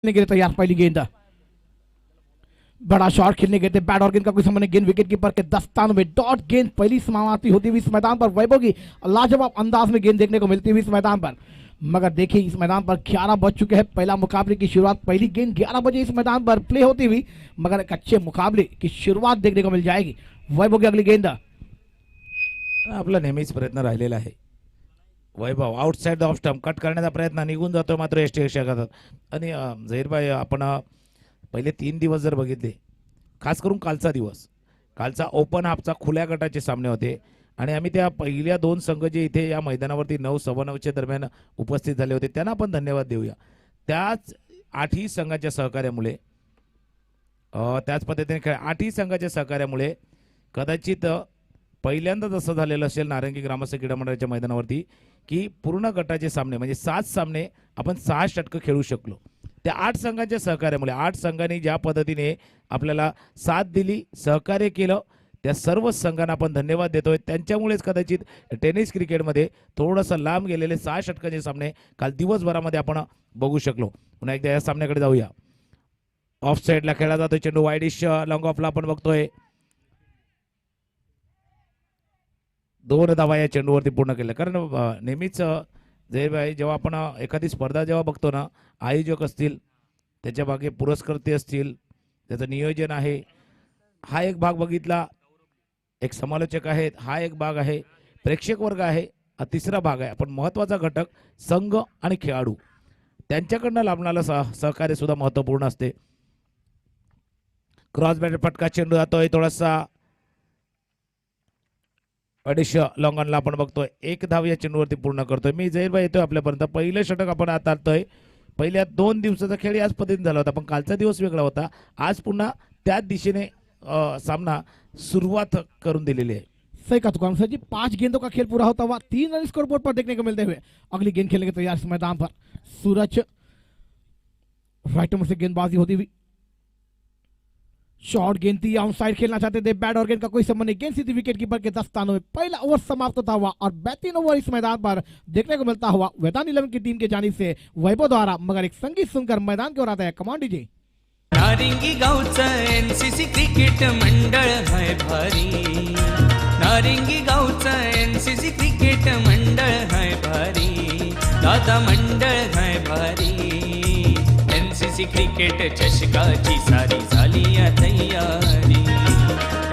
खेलने के लिए तैयार। पहली गेंद, बड़ा शॉट खेलने गए थे, बैट और गेंद का कोई संबंध नहीं। गेंद विकेट कीपर के दस्तानों में, डॉट गेंद पहली समाप्ति होती हुई इस मैदान पर वैभव की लाजवाब अंदाज में गेंद देखने को मिलती हुई इस मैदान पर। मगर देखिए इस मैदान पर 11 बज चुके हैं, पहला मुकाबले की शुरुआत, पहली गेंद 11 बजे इस मैदान पर प्ले होती हुई, मगर एक अच्छे मुकाबले की शुरुआत देखने को मिल जाएगी। वैभव की अगली गेंद, आपला नेहमीच प्रयत्न राहिलेला आहे। Vaibhav outside the off stump cut करण्याचा प्रयत्न, निघून जातो मात्र यष्टी करतात। आणि झहीरभाई, आपण पहिले 3 दिवस जर बघितले, खास करून कालचा दिवस, कालचा ओपन हाफचा खुल्या गटाचे सामने होते आणि आम्ही त्या पहिल्या 2 संघ जे इथे या मैदानावरती 9:15 दरम्यान उपस्थित झाले होते त्यांना आपण धन्यवाद देऊया। त्याच 8ही संघाच्या सहकार्यामुळे, त्याच पद्धतीने 8ही संघाच्या सहकार्यामुळे कदाचित पहिल्यांदाच असं झालेलं असेल नारंगी ग्रामस्थ क्रीडा मंडळाच्या मैदानावरती की पूर्ण गटाचे सामने म्हणजे 7 सामने आपण 6 षटकं खेळू शकलो। त्या 8 संघांच्या सहकार्यामुळे, 8 संघांनी ज्या पद्धतीने आपल्याला साथ दिली, सहकार्य केलं, त्या सर्व संघांना आपण धन्यवाद देतोय। त्यांच्यामुळेच कदाचित टेनिस क्रिकेटमध्ये थोडंसं लांब गेलेले 6 षटकांचे सामने काल दिवसभरामध्ये आपण बघू शकलो। पुन्हा एकदा या सामन्याकडे जाऊया। ऑफ साइडला खेळला जातोय चेंडू, वाईडिश लॉंग ऑफला आपण बघतोय। 2 धावा या चेंडूवरती पूर्ण केल्या। कारण नेहमीच जयभाई, जेव्हा आपण एखादी स्पर्धा जेव्हा बघतो ना, आयोजक असतील, त्याच्या मागे पुरस्कर्ते असतील, त्याचं नियोजन आहे, हा एक भाग बघितला, एक समालोचक आहेत, हा एक भाग आहे, प्रेक्षक वर्ग आहे, हा तिसरा भाग आहे। पण महत्त्वाचा घटक संघ आणि खेळाडू त्यांच्याकडनं लाभणारा सहकार्य सुद्धा महत्त्वपूर्ण असते। क्रॉस बॅट फटका चेंडू जातोय, थोडासा अडीश लॉंगॉनला आपण बघतोय, 1 धाव या चेंडूवरती पूर्ण करतोय। मी जहीरभाई येतोय आपल्यापर्यंत। पहिलं षटक आपण आता आणतोय। पहिल्या 2 दिवसाचा खेळ याच पद्धतीने झाला होता, पण कालचा दिवस वेगळा होता। आज पुन्हा त्याच दिशेने सामना सुरुवात करून दिलेली है। सही कहा तुकाराम सर जी। 5 गेंदों का खेल पूरा होता हुआ 3 रन स्कोर बोर्ड पर देखने को मिलते हुए अगली गेंद खेलने के तैयार इस मैदान पर। सूरज राइट नंबर से गेंदबाजी होती हुई, शॉर्ट गेंद थी, ऑन साइड खेलना चाहते थे, बैट और गेंद का कोई संबंध नहीं। गेंद सीधी विकेट कीपर के दस्तानों में। पहला ओवर समाप्त होता हुआ और बेहतरीन ओवर इस मैदान पर देखने को मिलता हुआ वेदान 11 की टीम की जानिब से वैभव द्वारा। मगर एक संगीत सुनकर मैदान की ओर आता है कमांड जी। नारिंगी गावचं एनसीसी क्रिकेट मंडळ है भारी, नारिंगी गावचं एनसीसी क्रिकेट मंडळ है भारी, दादा मंडळ है भारी। एनसीसी क्रिकेट चषकाची सारी झाली तैयारी,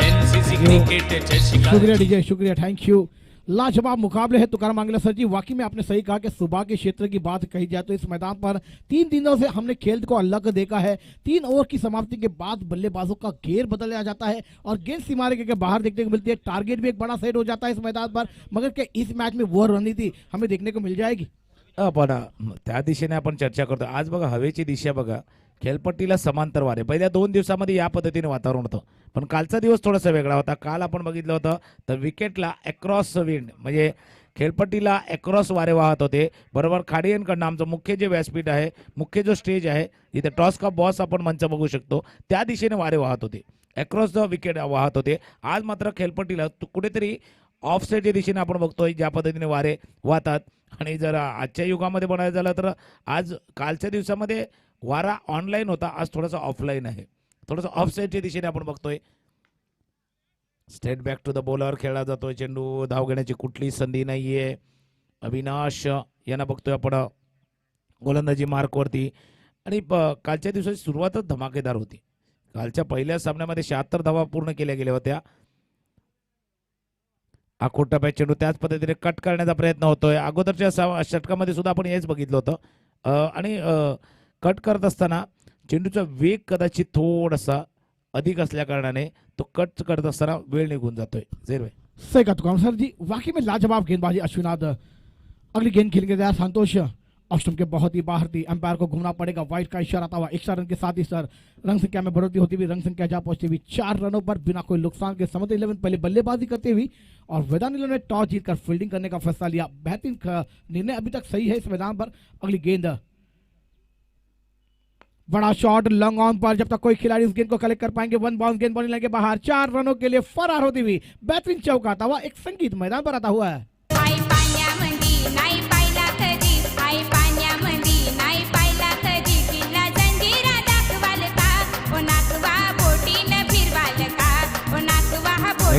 एनसीसी क्रिकेट चषका। शुक्रिया डीजे, शुक्रिया, थैंक यू। लाजवाब मुकाबले है तुकाराम आंगला सर जी। वाकई में आपने सही कहा कि सुबह के क्षेत्र की बात कही जाए तो इस मैदान पर 3 दिनों से हमने खेल को अलग देखा है। 3 ओवर की समाप्ति के बाद बल्लेबाजों का घेर बदल जाता है और गेंद सीमारे के बाहर देखने को मिलती है। टारगेट भी एक बड़ा सेट हो जाता है इस मैदान पर। मगर क्या इस मैच में वो रणनीति हमें देखने को मिल जाएगी? पण त्या दिशेने आपण चर्चा करतो। आज बघा हवेची दिशा बघा, खेळपट्टीला समांतर वारे। पहिल्या 2 दिवसामध्ये या पद्धतीने वातावरण होतं, पण कालचा दिवस थोडासा वेगळा होता। काल आपण बघितलं होतं तर विकेटला अक्रॉस विंड म्हणजे खेळपट्टीला अक्रॉस वारे वाहत होते। बरोबर खाडियनकडनं आमचं मुख्य जे व्यासपीठ आहे, मुख्य जो स्टेज आहे, इथे टॉस का बॉस आपण मंच बघू शकतो, त्या दिशेने वारे वाहत होते, अक्रॉस द विकेट वाहत होते। आज मात्र खेळपट्टीला कुठेतरी ऑफ साईडच्या दिशेने आपण बघतोय ज्या पद्धतीने वारे वाहतात। आणि जर आजच्या युगामध्ये बनायचं झालं तर आज कालच्या दिवसामध्ये वारा ऑनलाईन होता, आज थोडासा ऑफलाईन आहे, थोडासा ऑफ साईडच्या दिशेने आपण बघतोय। Straight back to the bowler खेळला जातोय चेंडू, धाव घेण्याची कुठली संधी नाहीये। अविनाश यांना बघतोय आपण गोलंदाजी मार्कवरती। आणि कालच्या दिवसाची सुरुवातच धमाकेदार होती। कालच्या पहिल्या सामन्यामध्ये 76 धावा पूर्ण केल्या गेल्या होत्या। आखोटा पॅच चेंडू त्याच पद्धतीने कट करण्याचा प्रयत्न होतोय। अगोदरच्या षटकामध्ये सुद्धा आपण हेच बघितलं होतं। आणि कट करत असताना चेंडूचा वेग कदाचित थोडासा अधिक असल्या कारणाने तो कट करत असताना वेळ निघून जातोय। जयभाई, सही कहा तुकाराम सर जी। वाकई में लाजवाब गेंदबाजी अश्विनाथ। अगली गेंद खेलने के तैयार संतोष। ऑस्टम के बहुत ही बाहर थी, अंपायर को घूमना पड़ेगा। वाइट का इशारा था हुआ। एक्स्ट्रा रन के साथ ही सर रन संख्या में बढ़ोतरी होती हुई रन संख्या जा पहुंचती हुई 4 रनों पर बिना कोई नुकसान के समुद्र 11 पहले बल्लेबाजी करते हुई और वेदान 11 ने टॉस जीतकर फील्डिंग करने का फैसला लिया। बेहतरीन निर्णय अभी तक सही है इस मैदान पर। अगली गेंद, बड़ा शॉट लॉन्ग ऑन पर, जब तक कोई खिलाड़ी उस गेंद को कलेक्ट कर पाएंगे 1 बाउंस गेंद बॉलिंग के बाहर। 4 रनों के लिए फरार होती हुई बेहतरीन चौका आता हुआ एक संगीत मैदान पर आता हुआ है। आई पाण्यामंदी नाही पाहिला कधी, आई पाण्यामंदी नाही पाहिला कधी, किल्ला जंगी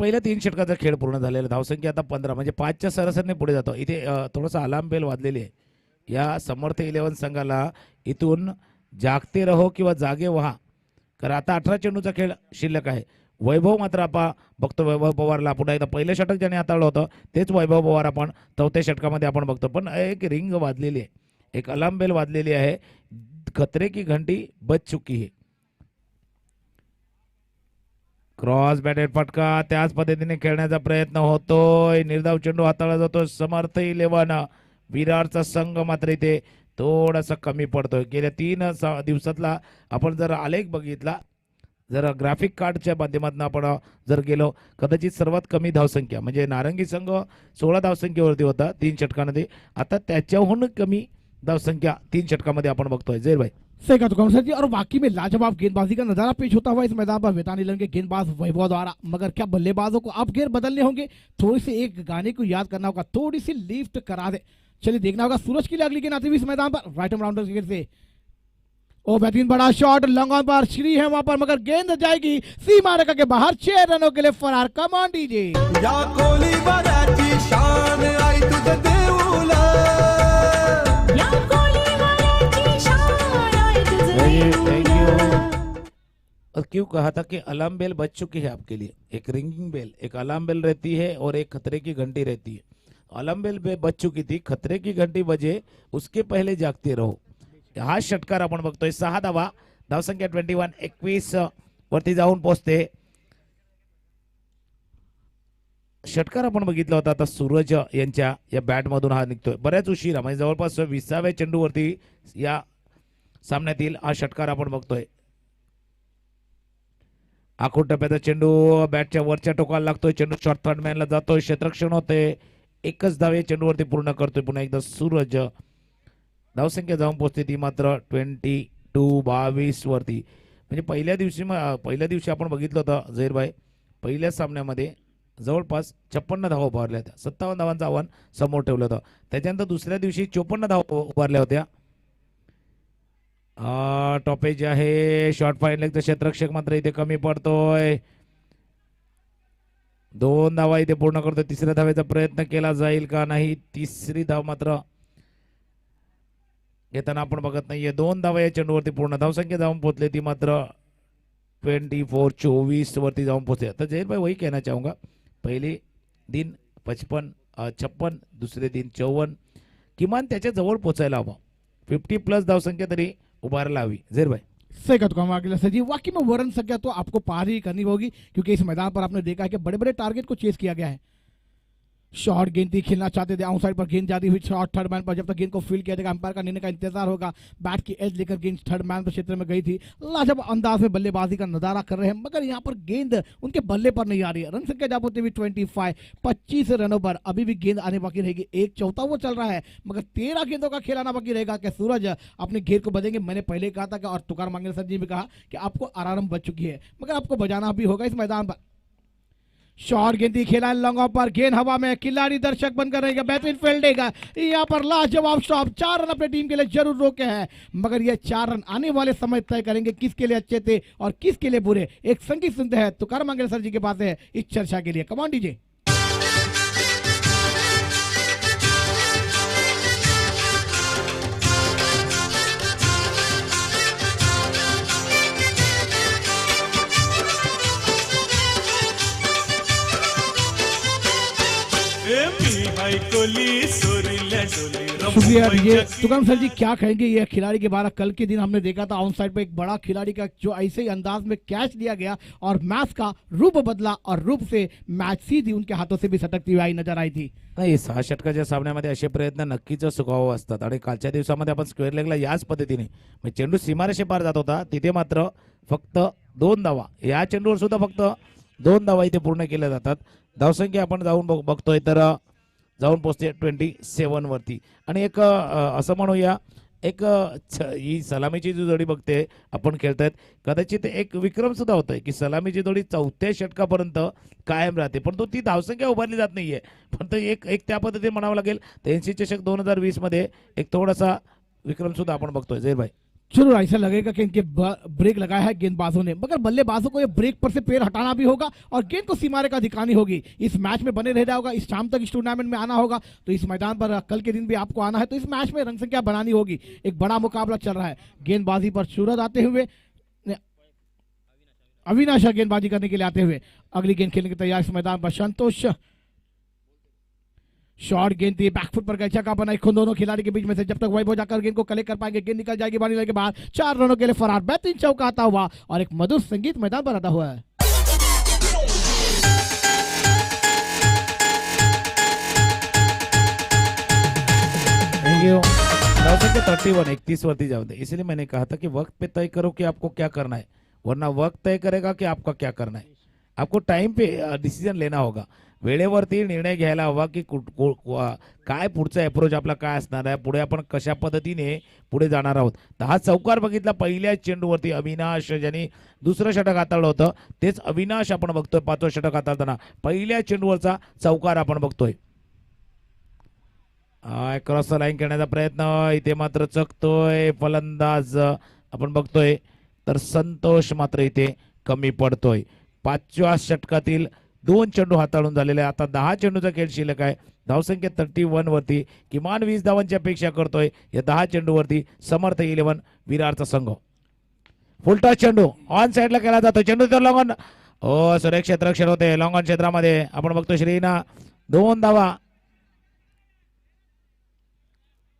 पहिल्या 3 षटकाचा खेळ पूर्ण झालेला, धावसंख्या आता 15 म्हणजे 5च्या सरासरीने पुढे जातो. इथे थोडंसं अलार्म बेल वाजलेली आहे. या समर्थ 11 संघाला इथून जागते रहो किंवा जागे व्हा, कारण आता 18 चेंडूचा खेळ शिल्लक आहे. वैभव मात्र आपण बघतो, वैभव पवारला पुन्हा एकदा पहिलं षटक ज्याने हाताळलं होतं तेच वैभव पवार आपण 4थ्या षटकामध्ये आपण बघतो. पण एक रिंग वाजलेली आहे, एक अलार्म बेल वाजलेली आहे. खतरे की घंटी बज चुकी है. क्रॉस बॅटेड फटका त्याच पद्धतीने खेळण्याचा प्रयत्न होतोय. निर्धाव चेंडू हाताळला जातो. समर्थ 11 विरारचा संघ मात्र इथे थोडासा कमी पडतोय. गेल्या 3 दिवसातला आपण जर आलेख बघितला, जर ग्राफिक कार्डच्या माध्यमातून आपण जर गेलो, कदाचित सर्वात कमी धावसंख्या म्हणजे नारंगी संघ 16 धावसंख्येवरती होता 3 षटकांमध्ये. आता त्याच्याहून कमी धावसंख्या 3 षटकामध्ये आपण बघतोय. जैर भाई सही कहा तो सर जी, और वाकई में लाजवाब गेंदबाजी का नजारा पेश होता हुआ इस मैदान पर वेतानी लंग के गेंदबाज वैभव द्वारा। मगर क्या बल्लेबाजों को अब गेर बदलने होंगे, थोड़ी सी एक गाने को याद करना होगा, थोड़ी सी लिफ्ट करा दे। चलिए देखना होगा सूरज के लिए अगली गेंद आती हुई इस मैदान पर राइट आर्म राउंडर विकेट से। ओ बेहतरीन बड़ा शॉट लंगन पर श्री है वहां पर, मगर गेंद जाएगी सीमा रेखा के बाहर, 6 रनों के लिए फरार। कमान दीजिए या कोली बराची शान आई तुझे देऊला थैंक यू। और क्यों कहा था कि अलार्म बेल बज चुकी है आपके लिए, एक रिंगिंग बेल, एक अलार्म बेल रहती है और एक खतरे की घंटी रहती है। अलार्म बेल बज चुकी थी, खतरे की घंटी बजे उसके पहले जागते रहो। हा षटकार आपण बघतोय। 6 धावा, धावसंख्या 21 वरती जाऊन पोहोचते। षटकार आपण बघितला होता, आता सूरज यांच्या या बॅट मधून हा निघतोय बऱ्याच उशिरा, म्हणजे जवळपास 20व्या चेंडूवरती या सामन्यातील हा षटकार आपण बघतोय। आखूड टप्प्याचा चेंडू बॅटच्या वरच्या टोकाला लागतोय, चेंडू शॉर्ट थर्ड मॅनला जातोय, क्षेत्ररक्षण होते, एकच धाव या चेंडूवरती पूर्ण करतोय पुन्हा एकदा सूरज। धावसंख्या जाऊन पोहोचते ती मात्र 22 वरती। म्हणजे पहिल्या दिवशी आपण बघितलं होतं झहीर भाई, पहिल्या सामन्यामध्ये जवळपास 56 धावा उभारल्या होत्या, 57 धावांचं आव्हान समोर ठेवलं होतं। त्याच्यानंतर दुसऱ्या दिवशी 54 धावा उभारल्या होत्या। टॉपेज आहे, शॉर्ट फाईन लेगचा क्षेत्ररक्षक मात्र इथे कमी पडतोय। 2 धावा इथे पूर्ण करतोय, तिसऱ्या धावेचा प्रयत्न केला जाईल का नाही, तिसरी धाव मात्र येताना आपण बघत नाहीये। 2 धावा या चेंडूवरती पूर्ण, धावसंख्या जाऊन पोहोचली ती मात्र 24 वरती जाऊन पोहोचले। आता जहीर भाई वही कहना चाहूंगा, पहले दिन 56, दुसरे दिन 54, किमान त्याच्या जवळ पोहोचायला हवं, 50+ धावसंख्या तरी उभारायला हवी। जहीर भाई सही कहा तो अगला सर जी, वाकई में वर्ण संख्या तो आपको पार ही करनी होगी, क्योंकि इस मैदान पर आपने देखा है कि बड़े बड़े टारगेट को चेस किया गया है। शॉर्ट गेंद थी, खेलना चाहते थे, आउटसाइड पर गेंद जाती हुई शॉर्ट थर्ड मैन पर, जब तक गेंद को फील्ड किया जाएगा अंपायर का निर्णय का इंतजार होगा। बैट की एज लेकर गेंद थर्ड मैन पर क्षेत्र में गई थी, लाजवाब अंदाज में बल्लेबाजी का नजारा कर रहे हैं, मगर यहाँ पर गेंद उनके बल्ले पर नहीं आ रही है। रन संख्या जा पहुंचती हुई 25 रनों पर, अभी भी गेंद आने बाकी रहेगी। 1/4 वो चल रहा है, मगर 13 गेंदों का खेल आना बाकी रहेगा। क्या सूरज अपने घेर को बजेंगे? मैंने पहले कहा था कि, और तुकार मांगे सर जी भी कहा कि आपको अलार्म बज चुकी है, मगर आपको बजाना भी होगा इस मैदान पर। शॉर्ट गेंदी खेला लंगों पर, गेंद हवा में, खिलाड़ी दर्शक बनकर रहेगा, बेहतरीन फील्डिंग यहाँ पर लाजवाब स्टॉप। 4 रन अपने टीम के लिए जरूर रोके हैं, मगर ये 4 रन आने वाले समय तय करेंगे किसके लिए अच्छे थे और किसके लिए बुरे। एक संगीत सुनते हैं, तुकार मांगे सर जी के पास है इस चर्चा के लिए। कमांड दीजिए। शुक्रिया ये तुकाराम सर जी, क्या कहेंगे ये खिलाड़ी के बारे? कल के दिन हमने देखा था ऑन साइड पे एक बड़ा खिलाड़ी का जो ऐसे ही अंदाज में कैच लिया गया और मैच का रूप बदला, और रूप से मैच सीधी उनके हाथों से भी सटकती हुई आई नजर आई थी। नाही, 6 षटकाच्या सामन्यामध्ये असे प्रयत्न नक्कीच सुखावं असतात, आणि कालच्या दिवसामध्ये आपण स्क्वेअर लेगला याच पद्धतीने म्हणजे चेंडू सीमारेषे पार जात होता, तिथे मात्र फक्त 2 धावा, या चेंडूवर सुद्धा फक्त 2 धावा इथे पूर्ण केल्या जातात। धावसंख्या आपण जाऊन बघतोय तर जाऊन पोहोचते 27 वरती। आणि एक असं म्हणूया, एक ही सलामीची जी जोडी बघते आपण खेळतायत, कदाचित एक विक्रम सुद्धा होतोय की सलामीची जोडी 4थ्या षटकापर्यंत कायम राहते, पण तो ती धावसंख्या उभारली जात नाहीये। पण तो एक त्या पद्धतीने म्हणावं लागेल, 83 चषक 2020 मध्ये एक थोडासा विक्रम सुद्धा आपण बघतोय। जहीर भाई जरूर ऐसा लगेगा कि इनके ब्रेक लगाया है गेंदबाजों ने, मगर बल्लेबाजों को ये ब्रेक पर से पैर हटाना भी होगा और गेंद को सीमा रेखा दिखानी होगी। इस मैच में बने रहना होगा, इस शाम तक इस टूर्नामेंट में आना होगा, तो इस मैदान पर कल के दिन भी आपको आना है, तो इस मैच में रन संख्या बनानी होगी। एक बड़ा मुकाबला चल रहा है। गेंदबाजी पर सूरज आते हुए, अविनाश गेंदबाजी करने के लिए आते हुए, अगली गेंद खेलने के तैयार इस मैदान पर संतोष। शॉर्ट गेंद थी, बैकफुट पर गैचा का बना खुद दोनों खिलाड़ी के बीच में से, जब तक वैभव जाकर गेंद को कलेक्ट कर पाएंगे, गेंद निकल जाएगी बाउंड्री के बाहर। 4 रनों के लिए फरार, बेहतरीन चौका आता हुआ और एक मधुर संगीत मैदान पर आता हुआ है। Thank you. 31 वरती जाऊ दे, इसलिए मैंने कहा था कि वक्त पे तय करो कि आपको क्या करना है, वरना वक्त तय करेगा कि आपका क्या करना है। आपको टाइम पे डिसिजन लेना होगा, वेळेवरती निर्णय घ्यायला हवा की काय पुढचा अप्रोच आपला काय असणार आहे, पुढे आपण कशा पद्धतीने पुढे जाणार आहोत। तर हा चौकार बघितला पहिल्या चेंडूवरती अविनाश ज्यांनी दुसरं षटक हाताळलं होतं, तेच अविनाश आपण बघतोय 5वं षटक हाताळताना पहिल्या चेंडूवरचा चौकार आपण बघतोय। क्रॉस लाईन करण्याचा प्रयत्न, इथे मात्र चकतोय फलंदाज आपण बघतोय, तर संतोष मात्र इथे कमी पडतोय। 5व्या षटकातील 2 चेंडू हाताळून झालेले, आता 10 चेंडूचा खेळ शिल्लक आहे। धावसंख्या 31 वरती किमान 20 धावांची अपेक्षा करतोय या 10 चेंडूवरती समर्थ 11 विरारचा संघ। फुलटॉस चेंडू ऑन साइडला केला जातो, चेंडू तर लॉंग ऑन सुरेख क्षेत्र होते, लॉंग ऑन क्षेत्रामध्ये आपण बघतो श्रीना 2 धावा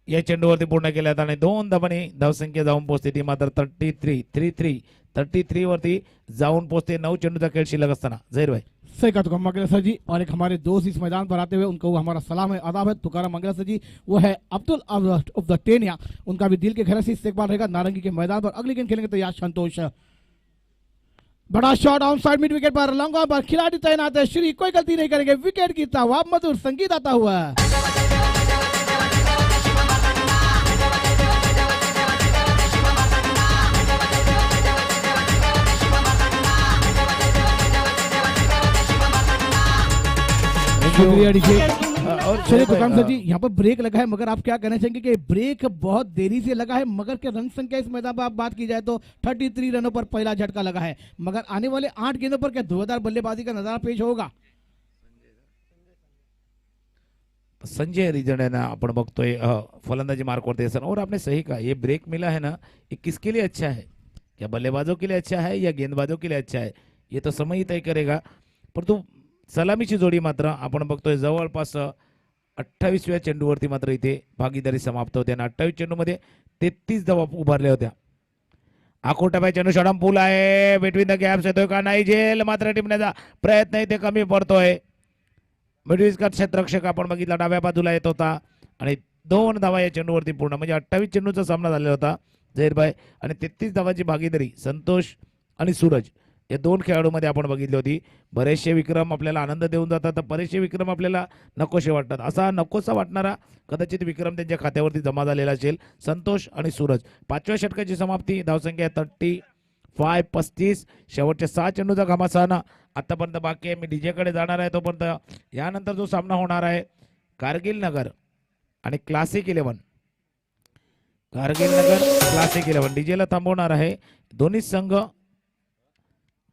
या चेंडूवरती पूर्ण केल्यात आणि 2 धावांनी धावसंख्या जाऊन पोहोचते, ती मात्र 33 वरती जाऊन पोहोचते। 9 चेंडूचा खेळ शिल्लक असताना जहीर भाई सही कहा तुकाराम मंगला सर जी, और एक हमारे दोस्त इस मैदान पर आते हुए उनको हमारा सलाम है, आदाब है तुकाराम मंगला सर जी। वो है अब्दुल ऑफ द टेनिया, उनका भी दिल के गहरे से इस्तेकबाल रहेगा नारंगी के मैदान पर। अगली गेंद खेलेंगे तैयार संतोष। बड़ा shot on side mid wicket पर, लॉन्ग ऑन पर खिलाड़ी तैनात है, श्री कोई गलती नहीं करेंगे, विकेट गिरता हुआ मधुर संगीत आता हुआ है। शुक्रिया डीजे। चलिए दुकान सर जी, यहाँ पर ब्रेक लगा है, मगर आप क्या कहना चाहेंगे कि ब्रेक बहुत देरी से लगा है, मगर क्या रन संख्या इस मैदान पर आप बात की जाए तो 33 रनों पर पहला झटका लगा है, मगर आने वाले 8 गेंदों पर क्या धुआंधार बल्लेबाजी का नजारा पेश होगा? संजय रिजड़ना अपन बघतोय फलंदाजी मार्क करते सर, और आपने सही कहा, ये ब्रेक मिला है ना, ये किसके लिए अच्छा है? क्या बल्लेबाजों के लिए अच्छा है या गेंदबाजों के लिए अच्छा है? ये तो समय ही तय करेगा। परंतु सलामीची जोडी मात्र आपण बघतोय जवळपास 28व्या चेंडूवरती मात्र इथे भागीदारी समाप्त होते आणि 28 चेंडूमध्ये 33 धावा उभारल्या होत्या। आकोटाबाई चेंडू शॉर्ट पूल आहे, बिटवीन द गॅप्स येतोय का नाही, झेल मात्र टिपण्याचा प्रयत्न इथे कमी पडतोय। मिडविस्कर क्षेत्ररक्षक आपण बघितला डाव्या बाजूला येत होता आणि 2 धावा या चेंडूवरती पूर्ण, म्हणजे 28 चेंडूचा सामना झालेला होता जहीरभाई, आणि 33 धावांची भागीदारी संतोष आणि सूरज या 2 खेळाडूंमध्ये आपण बघितली होती। बरेचसे विक्रम आपल्याला आनंद देऊन जातात, तर बरेचसे विक्रम आपल्याला नकोसे वाटतात। असा नकोसा वाटणारा कदाचित विक्रम त्यांच्या खात्यावरती जमा झालेला असेल, संतोष आणि सूरज। 5व्या षटकाची समाप्ती, धावसंख्या 35 शेवटच्या 6 चेंडूचा घमासाना आतापर्यंत बाकी आहे। मी डीजे कडे जाणार आहे, तोपर्यंत यानंतर जो सामना होणार आहे कारगिल नगर आणि क्लासिक 11, कारगिल नगर क्लासिक 11 डीजेला थांबवणार आहे। दोन्ही संघ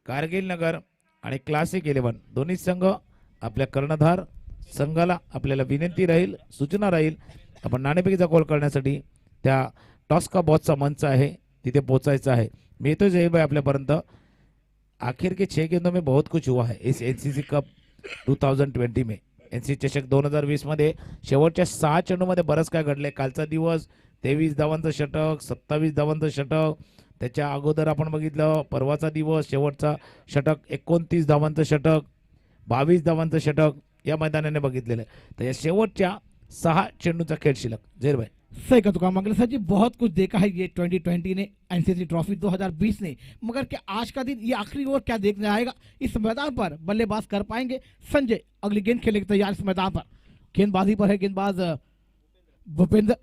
कारगिल नगर आणि क्लासिक 11 दोन्ही संघ आपल्या कर्णधार संघाला आपल्याला विनंती राहील, सूचना राहील, आपण नाणेफेकीचा कॉल करण्यासाठी त्या टॉस्का बॉसचा मंच आहे तिथे पोहोचायचं आहे। मी तो जय भाई आपल्यापर्यंत आखिर के 6 गेंदों में बहुत कुछ हुआ है इस एनसीसी कप 2020 में। एनसीसी चषक 2020 मध्ये शेवटच्या 6 चेंडूमध्ये बरंच काय घडले। कालचा दिवस 23 धावांचं षटक, 27 धावांचं षटक, त्याच्या अगोदर आपण बघितलं परवाचा दिवस शेवटचा षटक 29 धावांचं षटक, 22 धावांचं षटक या मैदानाने बघितलेलं आहे। तर या शेवटच्या 6 चेंडूचा खेळ शिल्लक जहीर भाई। सही कहा तुकाराम मंगला सर जी, बहुत कुछ देखा है ये 2020 ने, एनसीसी ट्रॉफी 2020 ने, मगर क्या आज का दिन ये आखिरी ओवर क्या देखने आएगा? इस मैदान पर बल्लेबाज कर पाएंगे संजय? अगली गेंद खेलने के तैयार इस मैदान पर, गेंदबाजी पर है गेंदबाज भूपेंद्र।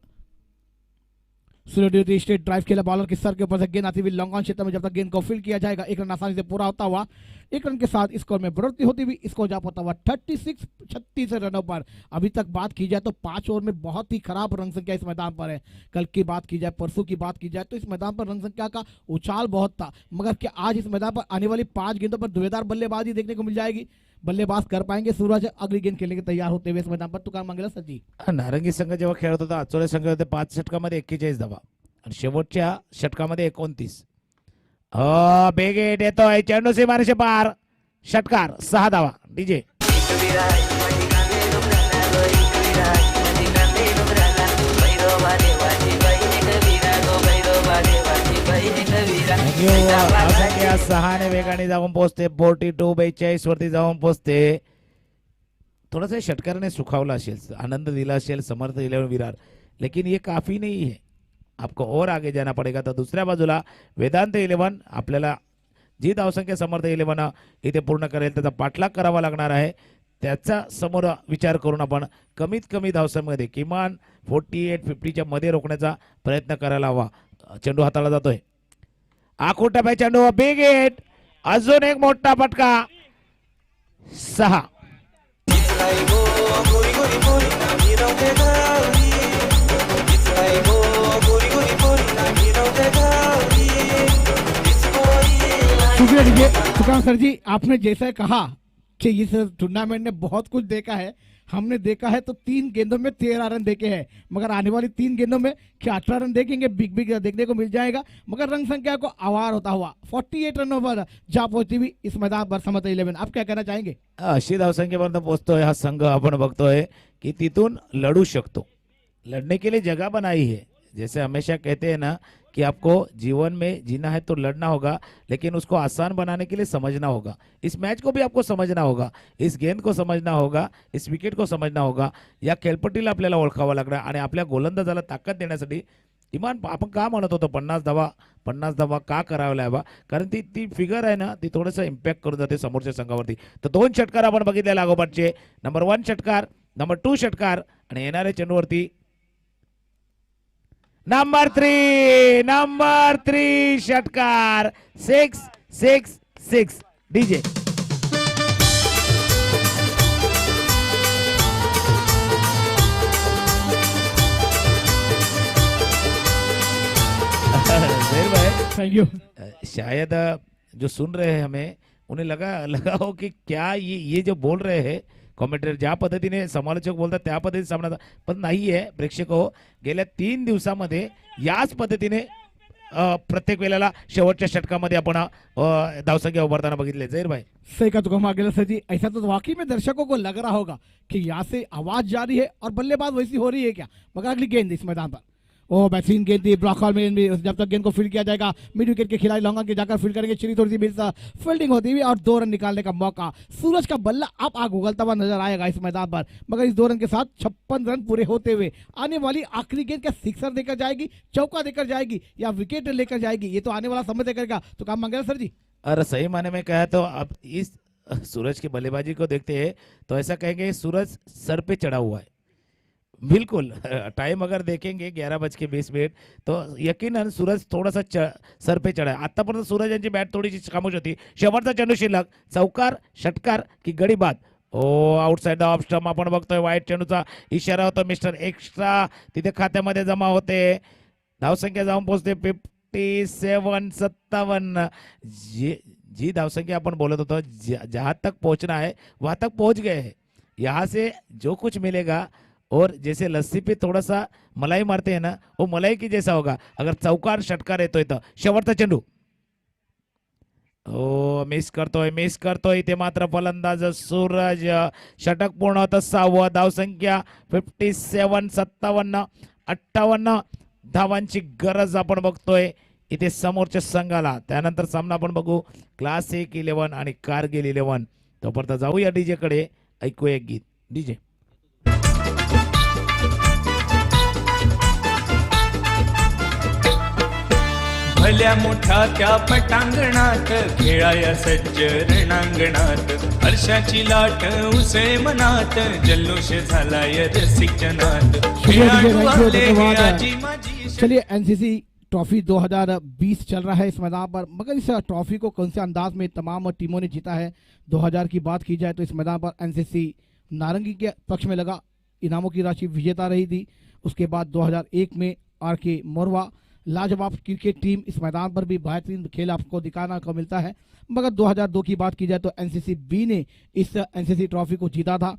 सुरेश स्ट्रेट ड्राइव खेला, बॉलर के सर के ऊपर से गेंद आती हुई लॉन्ग ऑन क्षेत्र में जब तक गेंद को फील्ड किया जाएगा, एक रन आसानी से पूरा होता हुआ, एक रन के साथ स्कोर में बढ़ोतरी होती हुई स्कोर जा पाता हुआ 36 रनों पर। अभी तक बात की जाए तो 5 ओवर में बहुत ही खराब रन संख्या इस मैदान पर है। कल की बात की जाए, परसों की बात की जाए तो इस मैदान पर रन संख्या का उछाल बहुत था, मगर क्या आज इस मैदान पर आने वाली 5 गेंदों पर धुएंधार बल्लेबाजी देखने को मिल जाएगी? बल्लेबाज कर पाएंगे सूरज अगली गेंद खेलने के तैयार होते हुए इस मैदान पर? तुकाराम मंगेला सर जी. नारंगी संघ जेव्हा खेळत होता, आचोले संघ होते 5 षटकामध्ये 41 धावा आणि शेवटच्या षटकामध्ये 29. बेगेट येतोय, चेंडू सीमारेषे पार, षटकार 6 धावा. डीजे या 6 वेगाने जाऊन पोहोचते 42 वरती जाऊन पोहोचते. थोडासा षटकाराने सुखावला असेल, आनंद दिला असेल समर्थ 11 विरार, लेकिन ये काफी नहीं है, आपको और आगे जाना पड़ेगा. तर दुसऱ्या बाजूला वेदांत 11 आपल्याला जी धावसंख्या समर्थ 11 इथे पूर्ण करेल त्याचा पाठलाग करावा लागणार आहे. त्याचा समोर विचार करून आपण कमीत कमी धावसंख्येमध्ये किमान 48-50च्या मध्ये रोखण्याचा प्रयत्न करायला हवा. चेंडू हाताळला जातोय, आखून टप्प्या चेंडू, बिग हिट, अजून एक मोठा फटका, 6. शुक्रिया दीजिए तुकाराम सर जी. आपने जैसा कहा कि इस टूर्नामेंट ने बहुत कुछ देखा है, हमने देखा है तो 3 गेंदों में 13 रन देखे हैं, मगर आने वाली 3 गेंदों में क्या 18 रन देखेंगे? बिग देखने को मिल जाएगा, मगर रन संख्या को आवार होता हुआ 48 रनों पर जा पहुंची हुई इस मैदान पर समर्थ 11. आप क्या कहना चाहेंगे? अशी धावसंख्येपर्यंत पोहोचतोय हा संघ. आपण बघतोय की तिथून लढू शकतो. लड़ने के लिए जगह बनाई है. जैसे हमेशा कहते हैं ना कि आपको जीवन में जीना है तो लड़ना होगा, लेकिन उसको आसान बनाने के लिए समझना होगा. इस मैच को भी आपको समझना होगा, इस गेंद को समझना होगा, इस विकेट को समझना होगा. या खेळपट्टीला आपल्याला ओळखावं लागणार आणि आपल्या गोलंदाजाला ताकद देण्यासाठी किमान आपण का म्हणत होतो 50 धावा का करायला हवा? कारण ती फिगर आहे ना, ती थोडंसं इम्पॅक्ट करून जाते समोरच्या संघावरती. तर 2 षटकार आपण बघितले लागोपाठचे. नंबर 1 षटकार, नंबर 2 षटकार आणि येणाऱ्या चेंडूवरती नंबर 3 षटकार 6. DJ thank you. शायद जो सुन रहे हैं हमें उन्हें लगा हो कि क्या ये जो बोल रहे हैं कॉमेंटेटर ज्या पद्धतीने समालोचक बोलतात त्या पद्धतीने सामना, पण नाही आहे. प्रेक्षक हो, गेल्या 3 दिवसामध्ये याच पद्धतीने प्रत्येक वेळेला शेवटच्या षटकामध्ये आपण धावसंख्या उभारताना बघितले. जहीर भाई सही का तुकाराम मंगेला सर जी. ऐसा तो वाकई में दर्शकों को लग रहा होगा कि यहाँ से आवाज जा रही है और बल्लेबाज वैसी हो रही है क्या, मगर अगली गेंद इस मैदान पर बेहतरीन गेंद थी. ब्लॉक हॉल में जब तक गेंद को फील्ड किया जाएगा, मिड विकेट के खिलाड़ी लॉन्ग ऑन के जाकर फील्ड करेंगे. थोड़ी सी मिस फील्डिंग होती हुई और 2 रन निकालने का मौका. सूरज का बल्ला अब आग उगलता हुआ नजर आएगा इस मैदान पर, मगर इस 2 रन के साथ 56 रन पूरे होते हुए आने वाली आखिरी गेंद क्या सिक्सर देकर जाएगी, चौका देकर जाएगी या विकेट लेकर जाएगी, ये तो आने वाला समय तय करेगा. तो काम मंगेला सर जी. और सही माने में कहा तो अब इस सूरज की बल्लेबाजी को देखते हैं तो ऐसा कहेंगे सूरज सर पे चढ़ा हुआ है. बिल्कुल. टाइम अगर देखेंगे 11:20 तो यकीनन सूरज थोडासा सर पे चढा. आतापर्यंत सूरज यांची बॅट थोडीशी खामोश होती. शेवटचा चेंडू शिल्लक, चौकार, षटकार की गडी बाद. आउटसाइड द ऑफ स्टंप आपण बघतोय. वाईट चेंडूचा इशारा होतो. मिस्टर एक्स्ट्रा तिथे खात्यामध्ये जमा होते. धावसंख्या जाऊन पोहोचते 57. जी धावसंख्या अपन बोलत होतो, जहां तक पहुंचना है वहां तक पहुंच गए हैं. यहाँ से जो कुछ मिलेगा और जैसे लस्सी पे थोड़ा सा मलाई मारते हैं ना, वो मलाई की जैसा होगा. अगर चौकार षटकार येतोय तर शेवटचा चेंडू मिस करतोय ते मात्र फलंदाज सूरज. षटक पूर्ण होतं 6वं. धावसंख्या 57. 58 धावांची गरज आपण बघतोय इथे समोरच्या संघाला. त्यानंतर सामना आपण बघू क्लासिक 11 आणि कारगिल 11. तोपर्यंत जाऊया डीजे कडे, ऐकूया एक गीत. डीजे भल्या मोठ्या त्या पटांगणात खेळाया सज्ज रणांगणात, हर्षाची लाट उसे मनात, जल्लोष झालाय रसिक जनात. खेळाडू आले आजी माझी चलिए एनसीसी ट्रॉफी 2020 चल रहा है इस मैदान पर, मगर इस ट्रॉफी को कौन से अंदाज में तमाम टीमों ने जीता है। 2000 की बात की जाए तो इस मैदान पर एनसीसी नारंगी के पक्ष में लगा, इनामों की राशि विजेता रही थी। उसके बाद 2001 में आरके मोरवा लाजवाब क्रिकेट टीम, इस मैदान पर भी बेहतरीन खेल आपको दिखाना को मिलता है। मगर 2002 की बात की जाए तो एनसीसी बी ने इस एनसीसी ट्रॉफी को जीता था।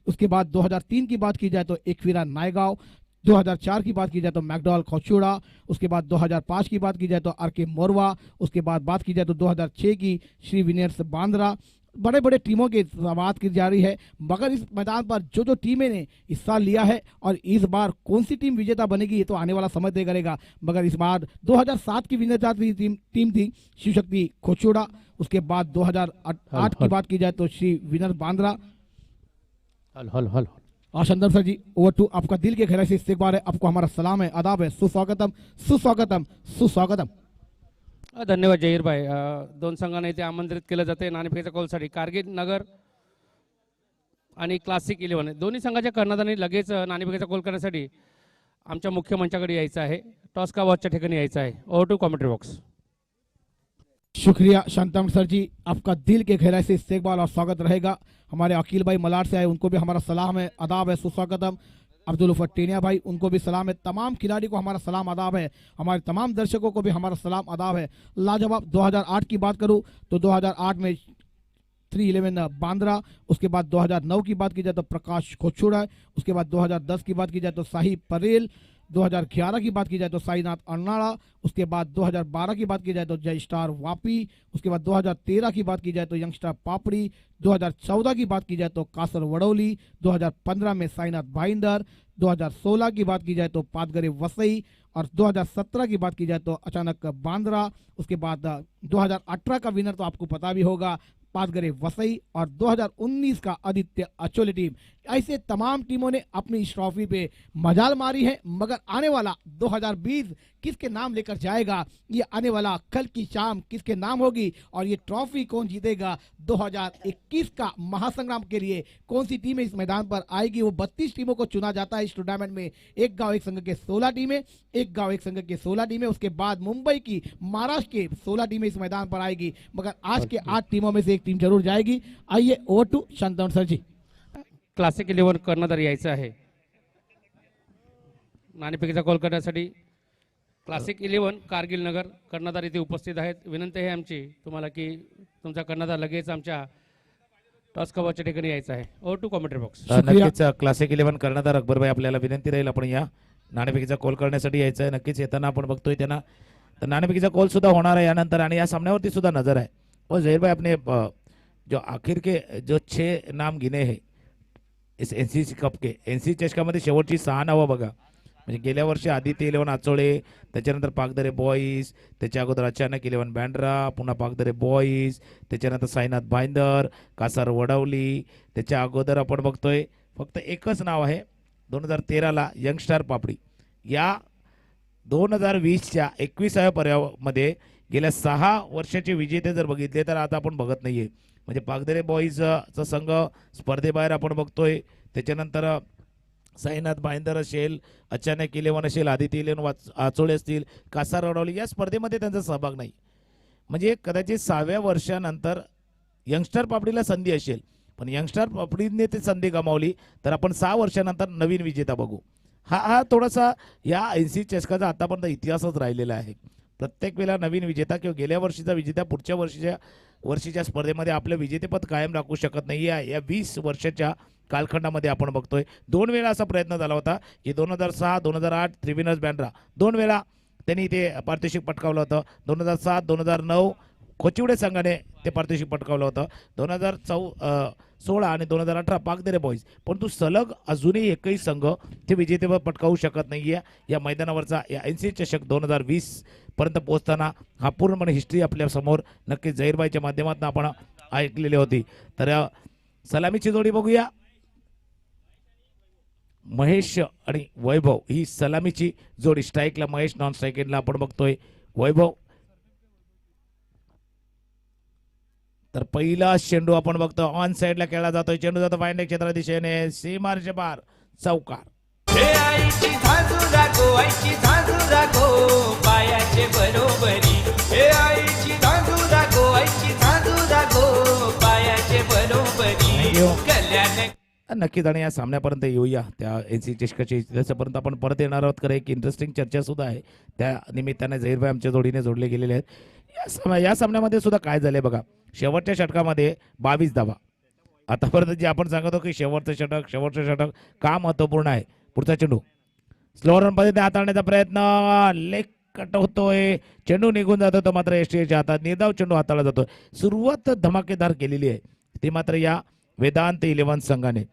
उसके बाद 2003 की बात की जाए तो एकवीरा नायगांव, 2004 की बात की जाए तो मैकडॉल खोचूड़ा, उसके बाद 2005 की बात की जाए तो आरके मोरवा, उसके बाद बात की जाए तो 2006 की श्री विनियर्स बांद्रा। बड़े बड़े टीमों की बात की जा रही है, मगर इस मैदान पर जो जो टीमें ने हिस्सा लिया है और इस बार कौन सी टीम विजेता बनेगी ये तो आने वाला समय तय करेगा। मगर इस बार 2007 की विजेता टीम थी शिव शक्ति खोचूड़ा। उसके बाद 2008 की बात की जाए तो श्री विनर बांद्रा। संदर्भ सर जी, ओवर टू आपका दिल के गहराई से इस्तकबाल है, आपको हमारा सलाम है, आदाब है, सुस्वागतम सुस्वागतम सुस्वागतम। धन्यवाद जहीर भाई। दोन संघांना इथे आमंत्रित केलं जाते नाणेफेकीच्या कॉलसाठी। कारगिल नगर आणि क्लासिक 11 दोन्ही संघाच्या कर्णधारांनी लगेच नाणेफेकीचा कॉल करण्यासाठी आमच्या मुख्य मंचाकडे यायचं आहे, टॉस का वॉचच्या ठिकाणी यायचं आहे। Over to commentary box. शुक्रिया शांतम सर जी, आपका दिल के गहराई से इस्तकबाल और स्वागत रहेगा। हमारे अकील भाई मलाड से आए, उनको भी हमारा सलाम है, आदाब है, सुस्वागतम। अब्दुल टेनिया भाई, उनको भी सलाम है। तमाम खिलाड़ी को हमारा सलाम आदाब है, हमारे तमाम दर्शकों को भी हमारा सलाम आदाब है। लाजवाब 2008 की बात करूं तो 2008 में 311 बांद्रा, उसके बाद 2009 की बात की जाए तो प्रकाश खोचूड़ा, उसके बाद 2010 की बात की जाए तो साही परेल, 2011 की बात की जाए तो साईनाथ अर्नाड़ा, उसके बाद 2012 की बात की जाए तो जय स्टार वापी, उसके बाद 2013 की बात की जाए तो यंगस्टार पापड़ी, 2014 की बात की जाए तो कासर वडौली, 2015 में साईनाथ भाईंदर, 2016 की बात की जाए तो पादगरे वसई और 2017 की बात की जाए तो अचानक बांद्रा। उसके बाद 2018 का विनर तो आपको पता भी होगा, पादगरे वसई, और 2019 का आदित्य अचोले टीम। ऐसे तमाम टीमों ने अपनी इस ट्रॉफी पे मजाल मारी है, मगर आने वाला 2020 किसके नाम लेकर जाएगा, ये आने वाला कल की शाम किसके नाम होगी और ये ट्रॉफी कौन जीतेगा। 2021 का महासंग्राम के लिए कौन सी टीमें इस मैदान पर आएगी, वो 32 टीमों को चुना जाता है इस टूर्नामेंट में। एक गांव एक संघ के 16 टीमें, एक गांव एक संघ के 16 टीमें, उसके बाद मुंबई की, महाराष्ट्र के 16 टीमें इस मैदान पर आएगी, मगर आज के 8 टीमों में से एक टीम जरूर जाएगी। आइए over to Shantan sir ji. Classic 11 कर्णधार यायचं आहे नाणेफेकीचा कॉल करण्यासाठी। क्लासिक 11 कारगिल नगर कर्णधार इथे उपस्थित आहेत। विनंती आहे आमची तुम्हाला की तुमचा कर्णधार लगेच आमच्या टॉस कव्हरच्या ठिकाणी यायचा आहे। Over to commentary box. नक्कीच क्लासिक 11 कर्णधार अकबरभाई आपल्याला विनंती राहील, आपण या नाणेफेकीचा कॉल करण्यासाठी यायचं आहे। नक्कीच येताना आपण बघतोय त्यांना तर नाणेफेकीचा कॉल सुद्धा होणार आहे यानंतर, आणि या सामन्यावरती सुद्धा नजर आहे। और जहीर भाई अपने जो आखिर के जो 6 नाम गिने हैं इस एनसीसी कप के, एनसीसी चषकामध्ये शेवटची 6 नावं बघा, म्हणजे गेल्या वर्षी आदित्य 11 आचोळे, त्याच्यानंतर पाकदरे बॉईज, त्याच्या अगोदर अचानक 11 बँड्रा, पुन्हा पाकदरे बॉईज, त्याच्यानंतर साईनाथ भाईंदर, कासार वडवली, त्याच्या अगोदर आपण बघतोय फक्त एकच नाव आहे 2013ला यंगस्टार पापडी। या 2020च्या 21व्या पर्यायामध्ये गेल्या 6 वर्षाचे विजेते जर बघितले तर आता आपण बघत नाहीये, म्हणजे पागदरे बॉईजचा संघ स्पर्धेबाहेर आपण बघतोय। त्याच्यानंतर साईनाथ भाईंदर असेल, अचानक 11 असेल, आदित्य 11 आचोळे असतील, कासार वडवली, या स्पर्धेमध्ये त्यांचा सहभाग नाही। म्हणजे कदाचित 6व्या वर्षानंतर यंगस्टर पापडीला संधी असेल, पण यंगस्टर पापडीने ते संधी गमावली तर आपण 6 वर्षानंतर नवीन विजेता बघू। हा थोडासा या एनसीसी चषकाचा आतापर्यंत इतिहासच राहिलेला आहे। प्रत्येक वेळेला नवीन विजेता किंवा गेल्या वर्षीचा विजेता पुढच्या वर्षीच्या स्पर्धेमध्ये आपलं विजेतेपद कायम राखू शकत नाही। या 20 वर्षाच्या कालखंडामध्ये आपण बघतोय 2 वेळा असा प्रयत्न झाला होता की 2006 2008 त्रिविनस बँड्रा 2 वेळा त्यांनी ते पारितोषिक पटकावलं होतं। 2007 2009 खोचिवडे संघाने ते पारितोषिक पटकावलं होतं। 2016 आणि 2018 पाकदरे बॉईज, परंतु सलग अजूनही एकही संघ ते विजेतेपद पटकावू शकत नाहीये। या मैदानावरचा या एनसीसी चषक 2020 पर्यंत पोहोचताना हा पूर्णपणे हिस्ट्री आपल्या समोर नक्कीच जहीरबाईच्या माध्यमातून आपण ऐकलेली होती। तर सलामीची जोडी बघूया, महेश आणि वैभव ही सलामीची जोडी। स्ट्राईकला महेश, नॉन स्ट्राईकला आपण बघतोय वैभव। तर पहिला चेंडू आपण बघतो ऑन साइडला खेळला जातोय, चेंडू जातो फाइंड क्षेत्रा दिशेने, सीमारेषे पार, चौकार। आईची झाजू रागो आईची झाजू रागो पायाचे बरोबरी हे आईची झाजू रागो आईची झाजू रागो पायाचे बरोबरी कल्याण नक्कीच आणि या सामन्यापर्यंत येऊया त्या एनसी चषकाची त्याच्यापर्यंत आपण परत येणार आहोत. खरं एक इंटरेस्टिंग चर्चा सुद्धा आहे त्या निमित्ताने झहीरभाई आमच्या जोडीने जोडले गेलेले आहेत. या सामन्यामध्ये सुद्धा काय झालंय बघा, शेवटच्या षटकामध्ये 22 धावा. आतापर्यंत जे आपण सांगतो की शेवटचं षटक का महत्वपूर्ण आहे. पुढचा चेंडू स्लो रन मध्ये हाताळण्याचा प्रयत्न, लेग कट होतोय, चेंडू निघून जातो तो मात्र एसटीएच्या हातात निर्धाव चेंडू हाताळला जातोय. सुरुवात धमाकेदार केलेली आहे ती मात्र या वेदांत 11 संघाने.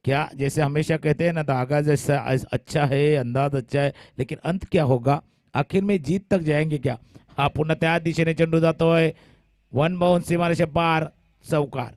क्या जैसे हमेशा कहते हैं ना, तो आगाज अच्छा है, अंदाज अच्छा है, लेकिन अंत क्या होगा, आखिर में जीत तक जाएंगे क्या. हा पुन्हा त्या दिशेने चेंडू जातोय, वन बाउंड सीमारेषे पार, चौकार.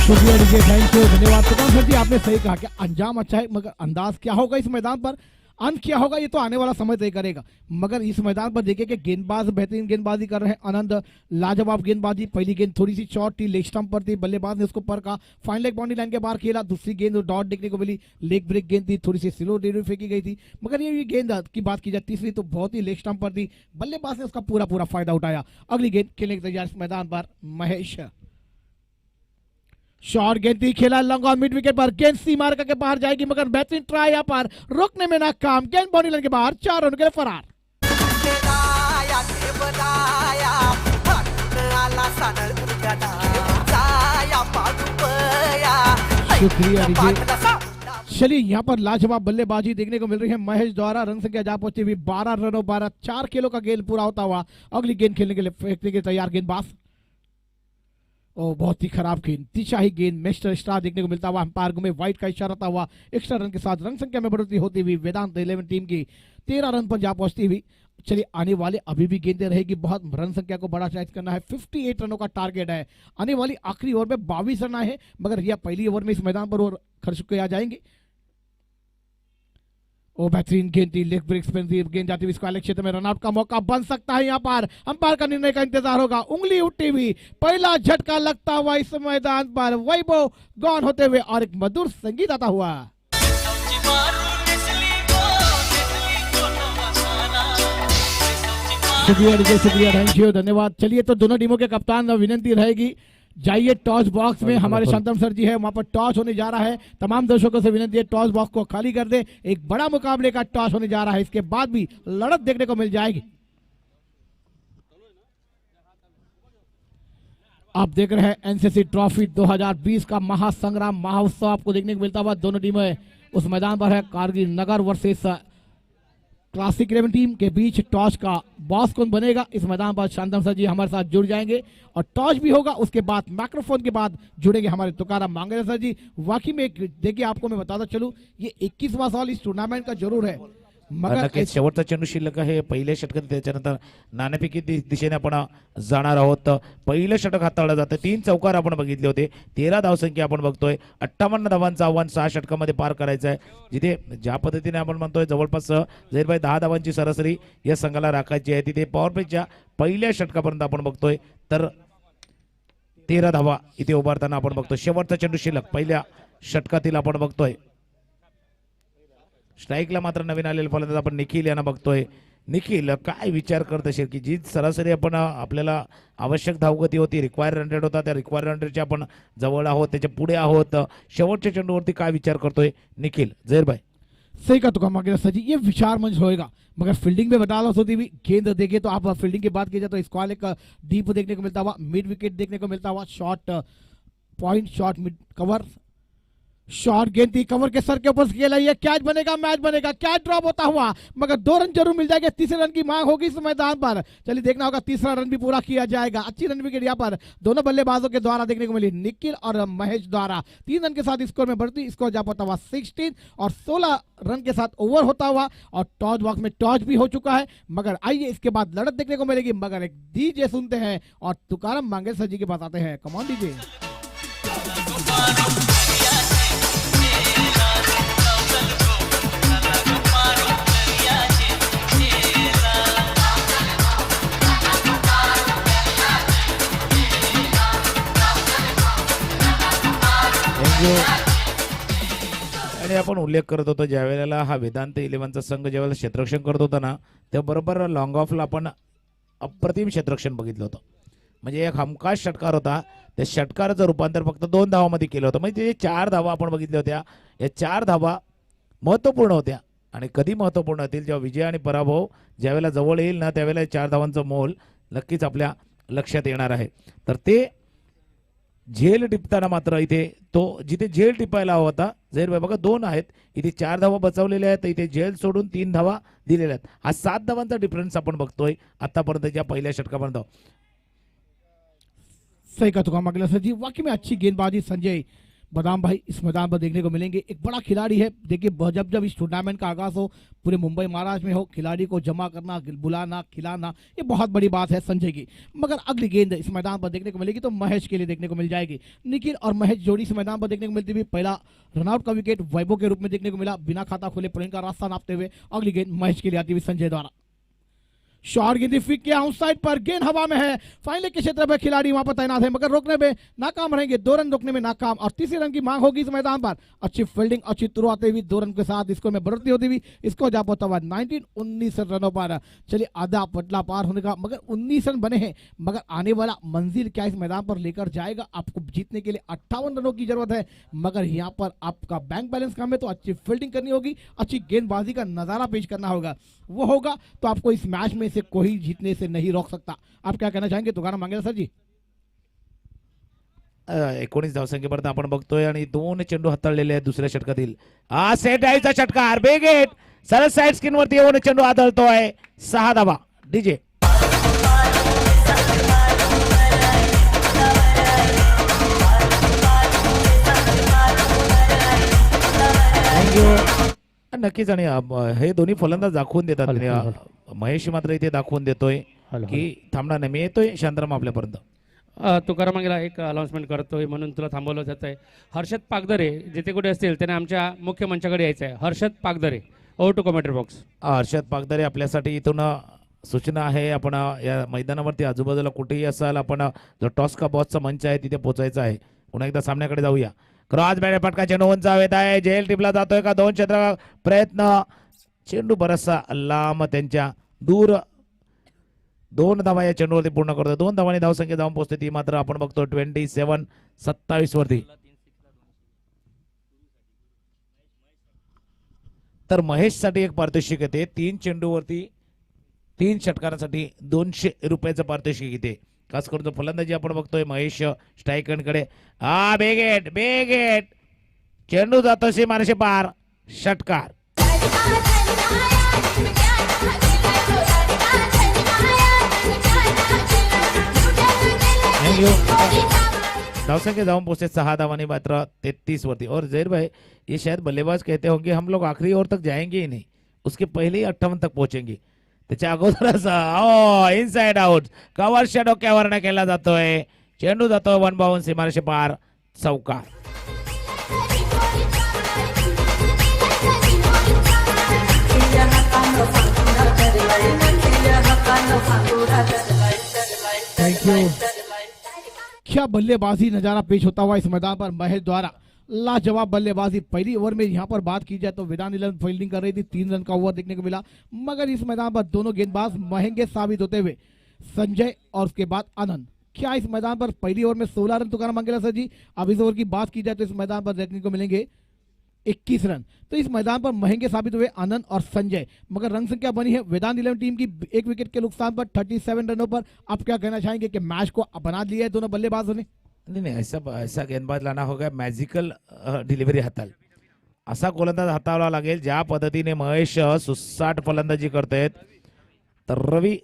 शुक्रिया डीजे, थैंक यू, धन्यवाद. तो सर जी आपने सही कहा कि अंजाम अच्छा है मगर अंदाज क्या होगा इस मैदान पर, अंत क्या होगा ये तो आने वाला समय तय करेगा. मगर इस मैदान पर देखिए कि गेंदबाज बेहतरीन गेंदबाजी कर रहे हैं. आनंद लाजवाब गेंदबाजी, पहली गेंद थोड़ी सी शॉर्ट थी, लेग स्टंप पर थी, बल्लेबाज ने उसको पर का फाइन लेग बाउंड्री लाइन के बाहर खेला. दूसरी गेंद डॉट देखने को मिली, लेग ब्रेक गेंद थी, थोड़ी सी स्लो डिलीवरी फेंकी गई थी. मगर ये गेंद की बात की जाए तीसरी तो बहुत ही लेग स्टंप पर थी, बल्लेबाज ने उसका पूरा फायदा उठाया. अगली गेंद खेलने के तैयार इस मैदान पर महेश. शॉर्ट गेंद थी, खेला लॉन्ग ऑन मिड विकेट पर, गेंद सी मार्का के बाहर जाएगी मगर बेहतरीन ट्राई यहाँ पर रोकने में नाकाम. गेंद बाउंड्री लाइन के बाहर, 4 रन के लिए फरार. शुक्रिया डीजे. चलिए यहाँ पर लाजवाब बल्लेबाजी देखने को मिल रही है महेश द्वारा. रन संख्या जा पहुंची हुई 12 रनों 4 खेलों का गेंद पूरा होता हुआ. अगली गेंद खेलने के लिए फेंकने के तैयार गेंदबाज. ओ बहुत ही खराब गेंद, तिशाही गेंद, मिस्टर स्टार देखने को मिलता हुआ. अंपायर में व्हाइट का इशारा था हुआ. एक्स्ट्रा रन के साथ रन संख्या में बढ़ोतरी होती हुई वेदांत 11 टीम की 13 रन पर जा पहुंचती हुई. चलिए आने वाले अभी भी गेंदें रहेगी, बहुत रन संख्या को बड़ा चार्ज करना है. 58 रनों का टारगेट है. आने वाली आखिरी ओवर में 22 रन आए हैं मगर यह पहली ओवर में इस मैदान पर और खर्च के आ जाएंगे. ओ बेहतरीन गेंद थी, लेग ब्रेक स्पिन थी, गेंद जाती हुई स्क्वायर क्षेत्र में रनआउट का मौका बन सकता है. यहाँ पर अंपायर का निर्णय का इंतजार होगा. उंगली उठी हुई, पहला झटका लगता हुआ इस मैदान पर. वैभव गॉन होते हुए और एक मधुर संगीत आता हुआ. शुक्रिया डीजे, शुक्रिया, थैंक यू, धन्यवाद. चलिए तो दोनों टीमों के कप्तान विनती रहेगी जाइए टॉस बॉक्स में. हमारे शांतम सर जी है वहां पर टॉस होने जा रहा है. तमाम दर्शकों से विनती है टॉस बॉक्स को खाली कर दे. एक बड़ा मुकाबले का टॉस होने जा रहा है, इसके बाद भी लड़त देखने को मिल जाएगी. आप देख रहे हैं एनसीसी ट्रॉफी 2020 का महासंग्राम महोत्सव आपको देखने को मिलता हुआ. दोनों टीमें उस मैदान पर है. कारगिल नगर वर्सेस क्लासिक 11 टीम के बीच टॉस का बॉस कौन बनेगा इस मैदान पर शांतम सर जी हमारे साथ जुड़ जाएंगे और टॉस भी होगा. उसके बाद माइक्रोफोन के बाद जुड़ेंगे हमारे तुकाराम मांगेरा सर जी. वाकई में देखिए आपको मैं बताता चलूं ये 21वां साल इस टूर्नामेंट का जरूर है मगर नक्कीच शेवटचा चेंडू शिल्लक आहे. पहिले षटक त्याच्यानंतर नाणेफेकी दिशेने आपण जाणार आहोत. पहिलं षटक हाताळलं जातं. 3 चौकार आपण बघितले होते. 13 धावसंख्या आपण बघतोय. 58 धावांचं आव्हान 6 षटकामध्ये पार करायचं आहे. जिथे ज्या पद्धतीने आपण म्हणतोय जवळपास झहीरभाई 10 धावांची सरासरी या संघाला राखायची आहे तिथे पॉवर प्लेच्या पहिल्या षटकापर्यंत आपण बघतोय तर 13 धावा इथे उभारताना आपण बघतोय. शेवटचा चेंडू शिल्लक पहिल्या षटकातील आपण बघतोय. स्ट्राईकला मात्र नवीन आलेले फलंदाज आपण निखिल यांना बघतोय. निखिल काय विचार करत असेल की जी सरासरी आपण आपल्याला आवश्यक धावगती होती, रिक्वायर रन रेट होता, त्या रिक्वायर रन रेटच्या आपण जवळ आहोत, त्याच्या पुढे आहोत. शेवटच्या चेंडूवरती काय विचार करतोय निखिल? झहीरभाई सही का तुकाराम मांगेरा सर जी, ये विचार मंच होएगा मगर फील्डिंग में बदलाव होती हुई. गेंद देखे तो आप फील्डिंग की बात की जाए तो स्क्वायर एक डीप देखने को मिलता हुआ, मिड विकेट देखने को मिलता हुआ, short point, short mid cover, short गेंद थी, कवर के सर के ऊपर खेला. ये कैच बनेगा, मैच बनेगा, कैच ड्रॉप होता हुआ मगर 2 रन जरूर मिल जाएंगे. तीसरे रन की मांग होगी इस मैदान पर. चलिए देखना होगा तीसरा रन भी पूरा किया जाएगा. अच्छी रन विकेट यहाँ पर दोनों बल्लेबाजों के द्वारा देखने को मिली, निखिल और महेश द्वारा. 3 रन के साथ स्कोर में बढ़ती, स्कोर जा पाता हुआ 16 और 16 रन के साथ ओवर होता हुआ और टॉस बॉक्स में टॉस भी हो चुका है. मगर आइए इसके बाद लड़त देखने को मिलेगी मगर एक डीजे सुनते हैं और तुकाराम मांगेरा सर जी के पास आते हैं. Come on DJ. आणि आपण उल्लेख करत होतो ज्या वेळेला हा वेदांत इलेव्हनचा संघ ज्यावेळेला क्षेत्ररक्षण करत होता ना तेव्हा बरोबर लॉंग ऑफला आपण अप्रतिम क्षेत्ररक्षण बघितलं होतं. म्हणजे एक हमखास षटकार होता. त्या षटकाराचं रूपांतर फक्त 2 धावामध्ये केलं होतं. म्हणजे ते 4 धावा आपण बघितल्या होत्या. या 4 धावा महत्त्वपूर्ण होत्या आणि कधी महत्त्वपूर्ण होतील जेव्हा विजय आणि पराभव ज्यावेळेला जवळ येईल ना त्यावेळेला 4 धावांचं मोल नक्कीच आपल्या लक्षात येणार आहे. तर ते झेल टिपताना मात्र इथे तो जिथे झेल टिपायला हवा होता झेल बघा 2 आहेत इथे 4 धावा बचावलेल्या आहेत. इथे झेल सोडून 3 धावा दिलेल्या आहेत. हा 7 धावांचा डिफरन्स आपण बघतोय आतापर्यंतच्या पहिल्या षटकापर्यंत. सही का तुका मगला सर जी, वाकई में अच्छी गेंदबाजी संजय बादाम भाई इस मैदान पर देखने को मिलेंगे. एक बड़ा खिलाड़ी है. देखिए जब जब इस टूर्नामेंट का आगाज हो पूरे मुंबई महाराष्ट्र में हो, खिलाड़ी को जमा करना, बुलाना, खिलाना, ये बहुत बड़ी बात है संजय की. मगर अगली गेंद इस मैदान पर देखने को मिलेगी तो महेश के लिए देखने को मिल जाएगी. निखिल और महेश जोड़ी इस मैदान पर देखने को मिलती हुई. पहला रनआउट का विकेट वैभव के रूप में देखने को मिला. बिना खाता खोले पॉइंट का रास्ता नापते हुए अगली गेंद महेश के लिए आती हुई संजय द्वारा. शॉट गेंद फिक किया आउट साइड पर, गेंद हवा में है. फाइनल के क्षेत्र में खिलाड़ी वहां पर तैनात है मगर रोकने में नाकाम रहेंगे. 2 रन रोकने में नाकाम और तीसरे रन की मांग होगी इस मैदान पर. अच्छी फील्डिंग, अच्छी थ्रो आते हुए 2 रन के साथ स्कोर में बढ़ोतरी होती हुई. इसको जा पहुंचा हुआ 19 रनों पर. चलिए आधा पटला पार होने का, मगर 19 रन बने हैं. मगर आने वाला मंजिल क्या इस मैदान पर लेकर जाएगा? आपको जीतने के लिए 58 रनों की जरूरत है. मगर यहाँ पर आपका बैंक बैलेंस कम है तो अच्छी फील्डिंग करनी होगी, अच्छी गेंदबाजी का नजारा पेश करना होगा. वो होगा तो आपको इस मैच में से कोई जीतने से नहीं रोक सकता. आप क्या कहना चाहेंगे तुकाराम मांगेला सर जी? 19 धावसंख्येपर्यंत आपण बघतोय आणि 2 चेंडू हाताळलेले आहेत दुसऱ्या षटकातील. हा सेट डायचा षटकार बेगेट सरळ साईड स्क्रीन वरती येऊन चेंडू आदळतोय. 6 धावा डीजे. नक्कीच आणि हे दोन्ही फलंदाज दाखवून देतात. महेश मात्र इथे दाखवून देतोय की थांबणार नाही, मी येतोय शांतराम आपल्यापर्यंत. तुकाराम मागेला एक अनाउन्समेंट करतोय म्हणून तुला थांबवलं जात आहे. हर्षद पागदरे जिथे कुठे असतील त्यांना आमच्या मुख्य मंचाकडे यायचं आहे. Harshad Pagdare, over to commentary box. Harshad Pagdare आपल्यासाठी इथून सूचना आहे. आपण या मैदानावरती आजूबाजूला कुठेही असाल आपण जो टॉस का बॉसचा मंच आहे तिथे पोहोचायचं आहे. पुन्हा एकदा सामन्याकडे जाऊया. क्रॉस बॅट फटका चेंडू उंचावत आहे. झेल टिपला जातोय का? 2 क्षेत्र प्रयत्न, चेंडू बराचसा लांब त्यांच्या दूर. 2 धावा या चेंडूवरती पूर्ण करतो. 2 धावांनी धावसंख्या जाऊन पोहोचते ती मात्र आपण बघतो 27 वरती. तर महेश साठी एक पारितोषिक येते. 3 चेंडूवरती 3 षटकारासाठी 200 रुपयाचं पारितोषिक येते. खास करून तो फलंदाजी आपण बघतोय महेश स्ट्रायकरकडे. हा बेगेट बेगेट चेंडू जातो सीमारेषे पार. षटकार. धावसंख्या जाऊन पहुंचे 6 धावानी मात्र 33 वरती. और जहीर भाई ये शायद बल्लेबाज कहते होंगे हम लोग आखिरी ओवर तक जाएंगे ही नहीं, उसके पहले ही 58 तक पहुंचेंगे. त्याच्या अगोदरच इनसाइड आउट कव्हरच्या डोक्यावरनं केला जातोय. चेंडू जातोय 1 बाउंस सीमारेषे पार. चौकार. Thank you. क्या बल्लेबाजी नजारा पेश होता हुआ इस मैदान पर महेश द्वारा. लाजवाब बल्लेबाजी. पहली ओवर में यहाँ पर बात की जाए तो वेदांत इलेवन फील्डिंग कर रही थी. 3 रन का ओवर देखने को मिला मगर इस मैदान पर दोनों गेंदबाज महंगे साबित होते हुए संजय और उसके बाद आनंद. क्या इस मैदान पर पहली ओवर में 16 रन तुकाराम मांगेला सर जी? अब इस ओवर की बात की जाए तो इस मैदान पर देखने को मिलेंगे 21 रन. तो इस मैदान पर महंगे साबित हुए आनंद और संजय. मगर रन संख्या बनी है वेदांत इलेवन टीम की 1 विकेट के नुकसान पर 37 रनों पर. आप क्या कहना चाहेंगे कि मैच को बना लिया है दोनों बल्लेबाजों ने? नहीं ऐसा गेंदबाज लाना होगा मॅजिकल डिलिव्हरी हाताल. असा गोलंदाज हाताळावा लागेल ज्या पद्धतीने महेश सुसाट फलंदाजी करतायत. तर रवी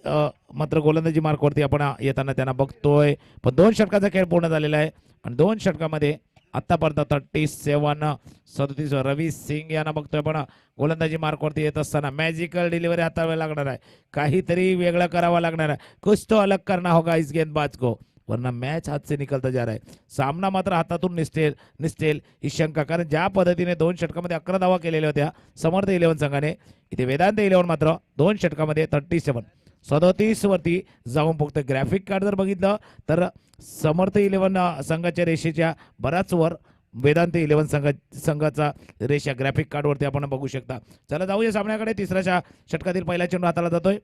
मात्र गोलंदाजी मार्कवरती आपण येताना त्यांना बघतोय. पण 2 षटकाचा खेळ पूर्ण झालेला आहे आणि 2 षटकामध्ये आतापर्यंत 37 रवी सिंग यांना बघतोय. पण गोलंदाजी मार्कवरती येत असताना मॅजिकल डिलिव्हरी हाताळावी लागणार आहे. काहीतरी वेगळं करावं लागणार आहे. कुछ तो अलग करना होगा इस गेंदबाज को वरना मैच हाथ से निकलता जा रहा है. सामना मात्र हातातून निसटेल ही शंका. कारण ज्या पद्धतीने 2 षटकामध्ये 11 धावा केलेल्या होत्या समर्थ इलेव्हन संघाने, इथे वेदांत इलेव्हन मात्र 2 षटकामध्ये 37 वरती जाऊन फक्त ग्राफिक कार्ड जर बघितलं तर समर्थ इलेव्हन संघाच्या रेषेच्या बराच वर वेदांत 11 संघाचा रेषा ग्राफिक कार्डवरती आपण बघू शकता. चला जाऊया सामन्याकडे. तिसऱ्या षटकातील पहिला चेंडू हाताला जातोय.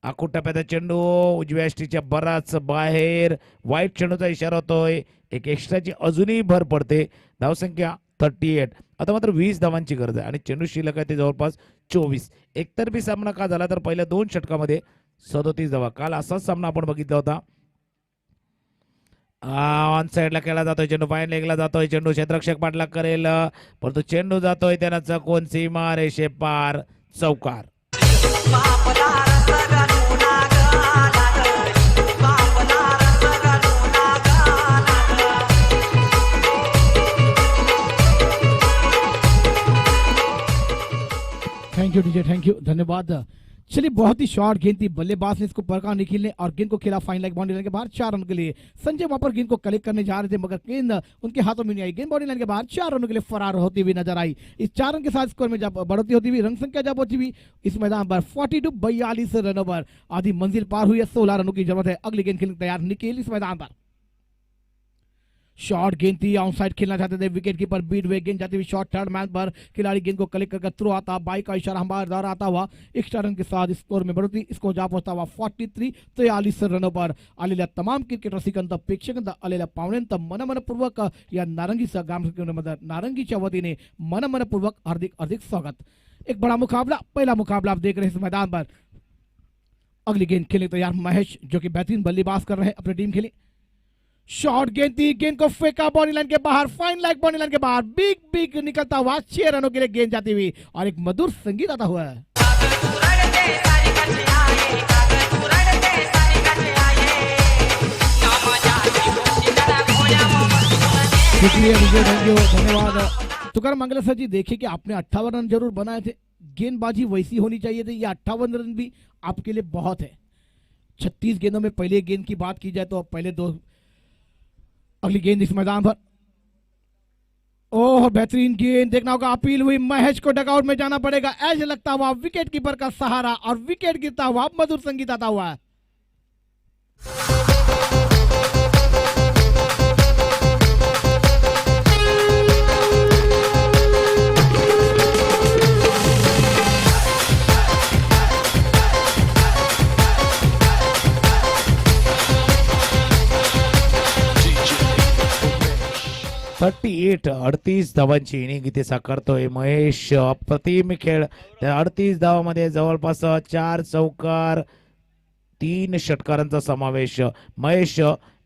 आखूड टप्प्याचा चेंडू उजव्या यष्टीच्या बराच बाहेर. वाईट चेंडूचा इशारा होतोय. एक एक्स्ट्राची अजूनही भर पडते. धावसंख्या 38. आता मात्र 20 धावांची गरज आहे आणि चेंडू शिल्लक आहे ते जवळपास 24. एकतर्फी सामना का झाला तर पहिल्या 2 षटकामध्ये 37 धावा. काल असाच सामना आपण बघितला होता. ऑन साइडला खेळला जातोय चेंडू. फाईन लेगला जातोय चेंडू. क्षेत्ररक्षक पाठलाग करेल परंतु चेंडू जातोय त्यांना चकवून सीमा रेषे पार. चौकार. Thank you DJ, thank you, धन्यवाद। चलिए बहुत ही शॉर्ट गेंद थी, बल्लेबाज ने इसको परखा निखिल ने और गेंद को खेला फाइन लाइन बाउंड्री लाइन के बाहर 4 रन के लिए। संजय वहां पर गेंद को कलेक्ट करने जा रहे थे मगर गेंद उनके हाथों में नहीं आई। गेंद बाउंड्री लाइन के बाहर 4 रनों के लिए फरार होती हुई नजर आई। इस 4 रन के साथ स्कोर में जब बढ़ोतरी होती हुई रन संख्या जब पहुंची हुई इस मैदान पर 42 रनों पर आधी मंजिल पार हुई है। 16 रनों की जरूरत है। अगली गेंद खेलने तैयार निखिल इस मैदान पर। शॉर्ट गेंद थी, आउटसाइड खेलना चाहते थे विकेट कीपर बीट हुए। गेंद जाती हुई शॉर्ट थर्ड मैन पर खिलाड़ी गेंद को कलेक्ट करके थ्रो आता। बाई का इशारा हमारा आता हुआ एक्स्ट्रा रन के साथ स्कोर में बढ़ोतरी। इसको जा पहुंचता हुआ 43 रनों पर आलेल्या तमाम क्रिकेट रसिकांचं प्रेक्षकांचं आलेल्या पाहुण्यांचं मनपूर्वक या नारंगीचा ग्रामपंचायतीमध्ये नारंगीच्या वतीने मनपूर्वक हार्दिक हार्दिक स्वागत। एक बड़ा मुकाबला, पहला मुकाबला आप देख रहे हैं इस मैदान पर। अगली गेंद खेलने तैयार महेश जो कि बेहतरीन बल्लेबाज कर रहे हैं अपनी टीम के लिए। शॉर्ट गेंद थी, गेंद को फेंका बाउंड्री लाइन के बाहर, फाइन लाइन बाउंड्री लाइन के बाहर, बिग बिग निकलता हुआ 6 रनों के लिए गेंद जाती हुई और एक मधुर संगीत आता हुआ है। शुक्रिया विजय, थैंक यू, धन्यवाद। तुकार मंगला सर जी, देखिए कि आपने 58 रन जरूर बनाए थे, गेंदबाजी वैसी होनी चाहिए थी। ये 58 रन भी आपके लिए बहुत है। 36 गेंदों में पहले गेंद की बात की जाए तो पहले 2। अगली गेंद इस मैदान पर, ओह बेहतरीन गेंद, देखना होगा अपील हुई। महेश को डगआउट में जाना पड़ेगा। ऐसे लगता हुआ विकेट कीपर का सहारा और विकेट गिरता हुआ मधुर संगीत आता हुआ है। थर्टी 38 धावांची इनिंग इथे साकारतोय महेश। अप्रतिम खेळ। त्या 38 धावामध्ये जवळपास 4 चौकार 3 षटकारांचा समावेश। महेश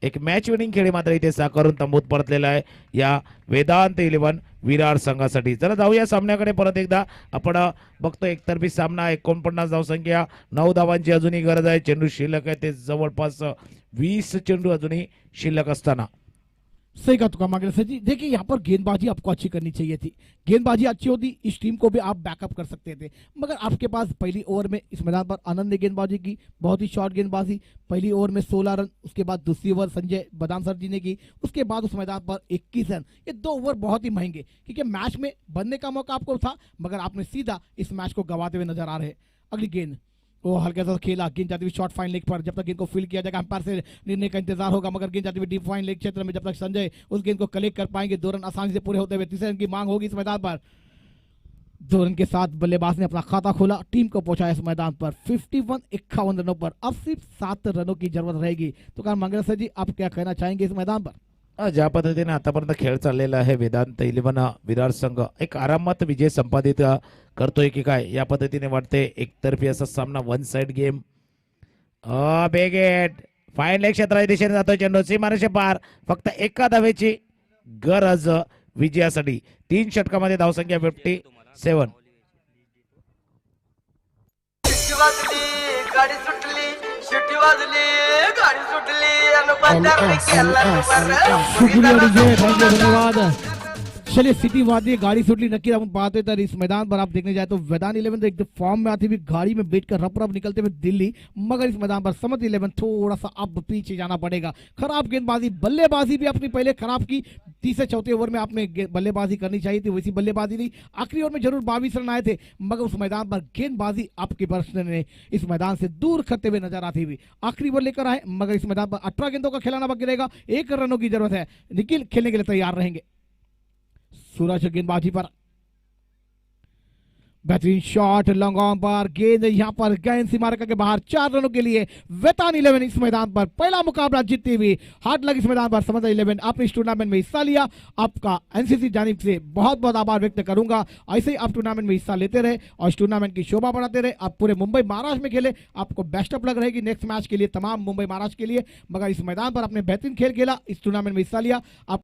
एक मॅच विनिंग खेळी मात्र इथे साकारून तंबूत परतलेला आहे या वेदांत 11 विरार संघासाठी। चला जाऊया सामन्याकडे परत एकदा। आपण बघतो एकतर्फी सामना, 49 धावसंख्या, 9 धावांची अजूनही गरज आहे। चेंडू शिल्लक आहे ते जवळपास 20 चेंडू अजूनही शिल्लक असताना। सही कहा तुका मांगले सर जी। देखिए यहाँ पर गेंदबाजी आपको अच्छी करनी चाहिए थी। गेंदबाजी अच्छी होती इस टीम को भी आप बैकअप कर सकते थे मगर आपके पास पहली ओवर में इस मैदान पर आनंद ने गेंदबाजी की, बहुत ही शॉर्ट गेंदबाजी। पहली ओवर में 16 रन, उसके बाद दूसरी ओवर संजय बदाम सर जी ने की, उसके बाद उस मैदान पर 21 रन। ये 2 ओवर बहुत ही महंगे क्योंकि मैच में बनने का मौका आपको था मगर आपने सीधा इस मैच को गंवाते हुए नजर आ रहे। अगली गेंद वो हल्का सा खेला, गेंद जाती हुई शॉर्ट फाइन लेग पर। जब तक गेंद को फील किया जाएगा अंपायर से निर्णय का इंतजार होगा मगर गेंद जाती हुई डीप फाइन लेग क्षेत्र में जब तक संजय उस गेंद को कलेक्ट कर पाएंगे 2 रन आसानी से पूरे होते हुए 3 रन की मांग होगी इस मैदान पर। 2 रन के साथ बल्लेबाज ने अपना खाता खोला, टीम को पहुंचाया इस मैदान पर 51 रनों पर। अब सिर्फ 7 रनों की जरूरत रहेगी। तो कहा मंगल सर जी, आप क्या कहना चाहेंगे इस मैदान पर? ज्या पद्धतीने आतापर्यंत खेळ चाललेला आहे वेदांत 11 विरार संघ एक आरामात विजय संपादित करतोय की काय या पद्धतीने वाटते। एकतर्फी असा सामना, 1 साइड गेम। बेगेट फाईन लेग क्षेत्राच्या दिशेने जातोय चेंडू, सीमारेषे पार। फक्त एका धावेची गरज विजयासाठी। 3 षटकामध्ये धावसंख्या 57। गाडी सुटली, शिट्टी वाजली, गाडी सुटली आणि पंजाबने केला शुक्रिया विजय, थैंक यू, धन्यवाद। चलिए सिटी वादी गाड़ी सुटली नक्की हम बात है तर इस मैदान पर आप देखने जाए तो वेदांत 11 तो एकदम फॉर्म में आती हुई गाड़ी में बैठकर रप रप निकलते हुए दिल्ली, मगर इस मैदान पर समत 11 थोड़ा सा अब पीछे जाना पड़ेगा। खराब गेंदबाजी, बल्लेबाजी भी अपनी पहले खराब की। 3 से 4 ओवर में आपने बल्लेबाजी करनी चाहिए थी, वैसी बल्लेबाजी नहीं। आखिरी ओवर में जरूर 22 रन आए थे मगर उस मैदान पर गेंदबाजी आपके बरसने ने इस मैदान से दूर करते हुए नजर आती हुई। आखिरी ओवर लेकर आए मगर इस मैदान पर 18 गेंदों का खिलाना बाकी रहेगा। 1 रनों की जरूरत है। निखिल खेलने के लिए तैयार रहेंगे। सूरज गेंदबाजी पर, बेहतरीन शॉट लॉन्ग ऑन पर, गेंद यहां पर गेंद सीमा रेखा के बाहर, 4 रनों के लिए वेतान 11 इस मैदान पर पहला मुकाबला जीतती हुई हार्ड लग इस मैदान पर समझ 11 आपने इस टूर्नामेंट में हिस्सा लिया। आपका एनसीसी जानिब से बहुत बहुत आभार व्यक्त करूंगा। ऐसे ही आप टूर्नामेंट में हिस्सा लेते रहे और इस टूर्नामेंट की शोभा बढ़ाते रहे। आप पूरे मुंबई महाराष्ट्र में खेले, आपको बेस्ट ऑफ लक रहेगी नेक्स्ट मैच के लिए, तमाम मुंबई महाराष्ट्र के लिए। मगर इस मैदान पर आपने बेहतरीन खेल खेला, इस टूर्नामेंट में हिस्सा लिया। आप